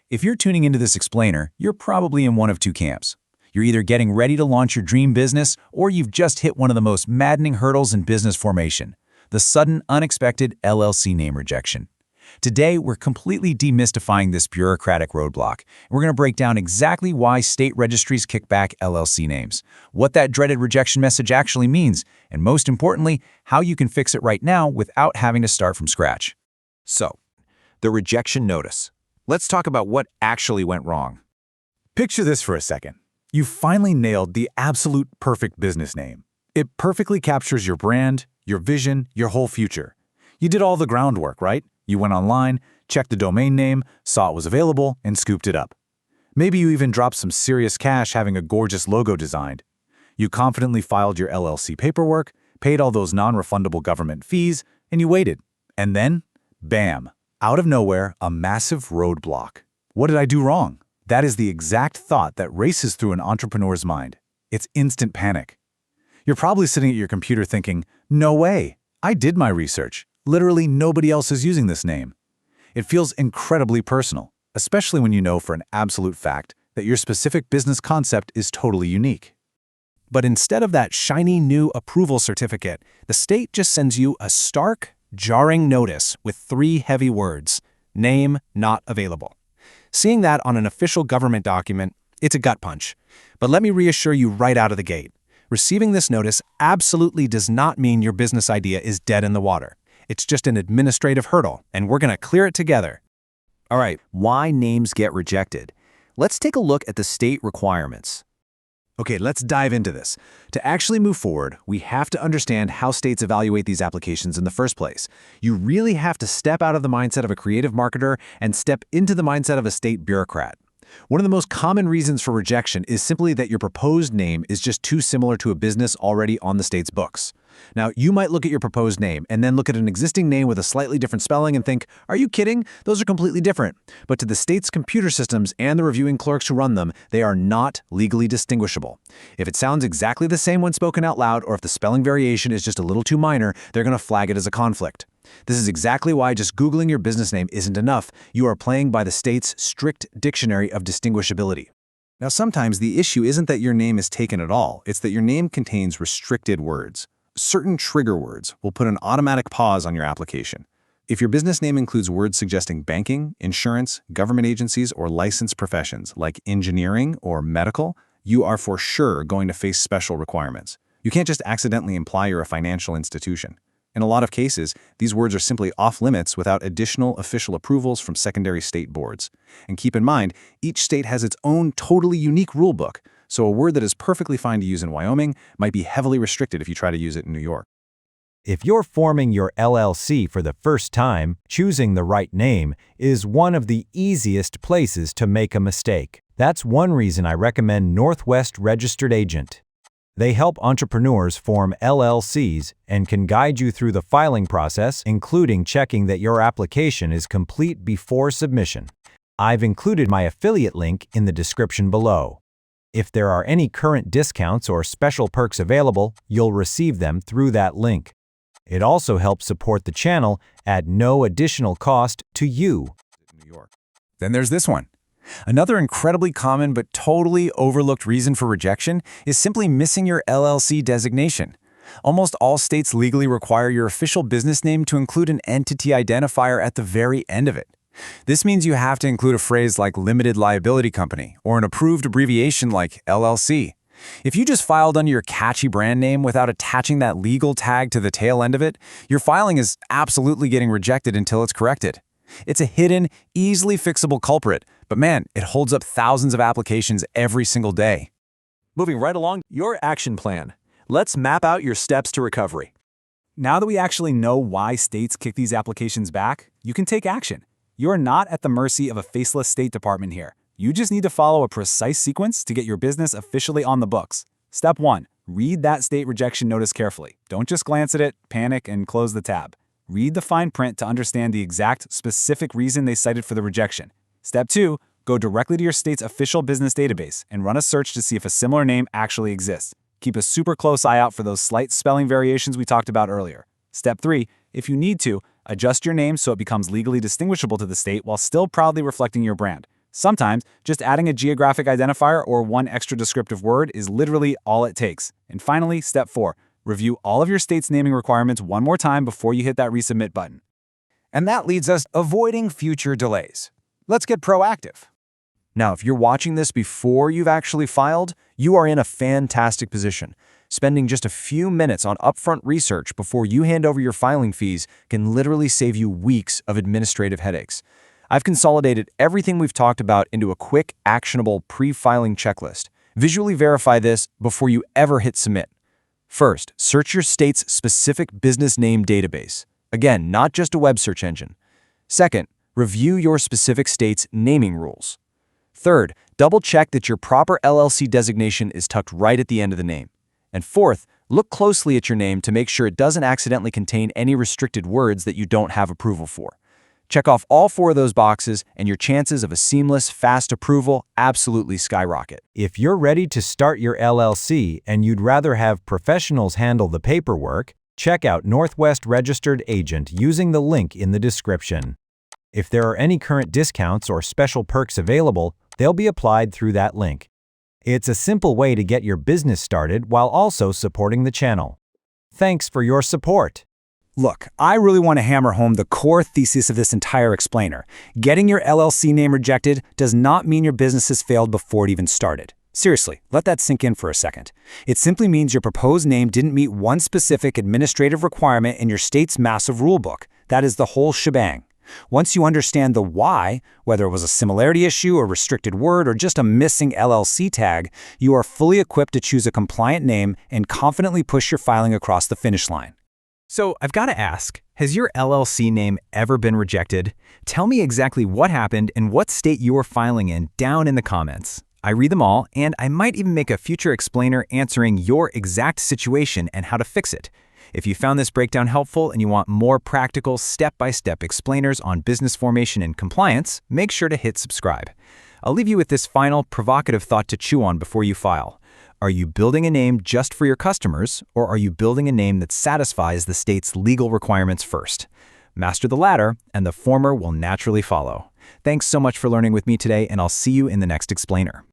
If you're tuning into this explainer, you're probably in one of two camps. You're either getting ready to launch your dream business, or you've just hit one of the most maddening hurdles in business formation, the sudden, unexpected LLC name rejection. Today, we're completely demystifying this bureaucratic roadblock. We're going to break down exactly why state registries kick back LLC names, what that dreaded rejection message actually means, and most importantly, how you can fix it right now without having to start from scratch. So, the rejection notice. Let's talk about what actually went wrong. Picture this for a second. You finally nailed the absolute perfect business name. It perfectly captures your brand, your vision, your whole future. You did all the groundwork, right? You went online, checked the domain name, saw it was available, and scooped it up. Maybe you even dropped some serious cash having a gorgeous logo designed. You confidently filed your LLC paperwork, paid all those non-refundable government fees, and you waited. And then, bam, out of nowhere, a massive roadblock. What did I do wrong? That is the exact thought that races through an entrepreneur's mind. It's instant panic. You're probably sitting at your computer thinking, no way, I did my research. Literally nobody else is using this name. It feels incredibly personal, especially when you know for an absolute fact that your specific business concept is totally unique. But instead of that shiny new approval certificate, the state just sends you a stark, jarring notice with 3 heavy words: name not available. Seeing that on an official government document, it's a gut punch. But let me reassure you right out of the gate. Receiving this notice absolutely does not mean your business idea is dead in the water. It's just an administrative hurdle, and we're going to clear it together. All right, why names get rejected? Let's take a look at the state requirements. Okay, let's dive into this. To actually move forward, we have to understand how states evaluate these applications in the first place. You really have to step out of the mindset of a creative marketer and step into the mindset of a state bureaucrat. One of the most common reasons for rejection is simply that your proposed name is just too similar to a business already on the state's books. Now, you might look at your proposed name and then look at an existing name with a slightly different spelling and think, are you kidding? Those are completely different. But to the state's computer systems and the reviewing clerks who run them, they are not legally distinguishable. If it sounds exactly the same when spoken out loud, or if the spelling variation is just a little too minor, they're going to flag it as a conflict. This is exactly why just Googling your business name isn't enough. You are playing by the state's strict dictionary of distinguishability. Now, sometimes the issue isn't that your name is taken at all. It's that your name contains restricted words. Certain trigger words will put an automatic pause on your application. If your business name includes words suggesting banking, insurance, government agencies, or licensed professions like engineering or medical, you are for sure going to face special requirements. You can't just accidentally imply you're a financial institution. In a lot of cases, these words are simply off-limits without additional official approvals from secondary state boards. And keep in mind, each state has its own totally unique rulebook, so a word that is perfectly fine to use in Wyoming might be heavily restricted if you try to use it in New York. If you're forming your LLC for the first time, choosing the right name is one of the easiest places to make a mistake. That's one reason I recommend Northwest Registered Agent. They help entrepreneurs form LLCs and can guide you through the filing process, including checking that your application is complete before submission. I've included my affiliate link in the description below. If there are any current discounts or special perks available, you'll receive them through that link. It also helps support the channel at no additional cost to you. Then there's this one. Another incredibly common but totally overlooked reason for rejection is simply missing your LLC designation. Almost all states legally require your official business name to include an entity identifier at the very end of it. This means you have to include a phrase like limited liability company or an approved abbreviation like LLC. If you just filed under your catchy brand name without attaching that legal tag to the tail end of it, your filing is absolutely getting rejected until it's corrected. It's a hidden, easily fixable culprit, but man, it holds up thousands of applications every single day. Moving right along, your action plan. Let's map out your steps to recovery. Now that we actually know why states kick these applications back, you can take action. You're not at the mercy of a faceless State Department here. You just need to follow a precise sequence to get your business officially on the books. Step 1. Read that state rejection notice carefully. Don't just glance at it, panic, and close the tab. Read the fine print to understand the exact, specific reason they cited for the rejection. Step 2. Go directly to your state's official business database and run a search to see if a similar name actually exists. Keep a super close eye out for those slight spelling variations we talked about earlier. Step 3. If you need to, adjust your name so it becomes legally distinguishable to the state while still proudly reflecting your brand. Sometimes, just adding a geographic identifier or one extra descriptive word is literally all it takes. And finally, step 4. Review all of your state's naming requirements one more time before you hit that resubmit button. And that leads us avoiding future delays. Let's get proactive. Now, if you're watching this before you've actually filed, you are in a fantastic position. Spending just a few minutes on upfront research before you hand over your filing fees can literally save you weeks of administrative headaches. I've consolidated everything we've talked about into a quick, actionable pre-filing checklist. Visually verify this before you ever hit submit. First, search your state's specific business name database. Again, not just a web search engine. Second, review your specific state's naming rules. Third, double-check that your proper LLC designation is tucked right at the end of the name. And fourth, look closely at your name to make sure it doesn't accidentally contain any restricted words that you don't have approval for. Check off all 4 of those boxes, and your chances of a seamless, fast approval absolutely skyrocket. If you're ready to start your LLC and you'd rather have professionals handle the paperwork, check out Northwest Registered Agent using the link in the description. If there are any current discounts or special perks available, they'll be applied through that link. It's a simple way to get your business started while also supporting the channel. Thanks for your support. Look, I really want to hammer home the core thesis of this entire explainer. Getting your LLC name rejected does not mean your business has failed before it even started. Seriously, let that sink in for a second. It simply means your proposed name didn't meet one specific administrative requirement in your state's massive rulebook. That is the whole shebang. Once you understand the why, whether it was a similarity issue, a restricted word, or just a missing LLC tag, you are fully equipped to choose a compliant name and confidently push your filing across the finish line. So I've got to ask, has your LLC name ever been rejected? Tell me exactly what happened and what state you are filing in down in the comments. I read them all, and I might even make a future explainer answering your exact situation and how to fix it. If you found this breakdown helpful and you want more practical step-by-step explainers on business formation and compliance, make sure to hit subscribe. I'll leave you with this final provocative thought to chew on before you file. Are you building a name just for your customers, or are you building a name that satisfies the state's legal requirements first? Master the latter, and the former will naturally follow. Thanks so much for learning with me today, and I'll see you in the next explainer.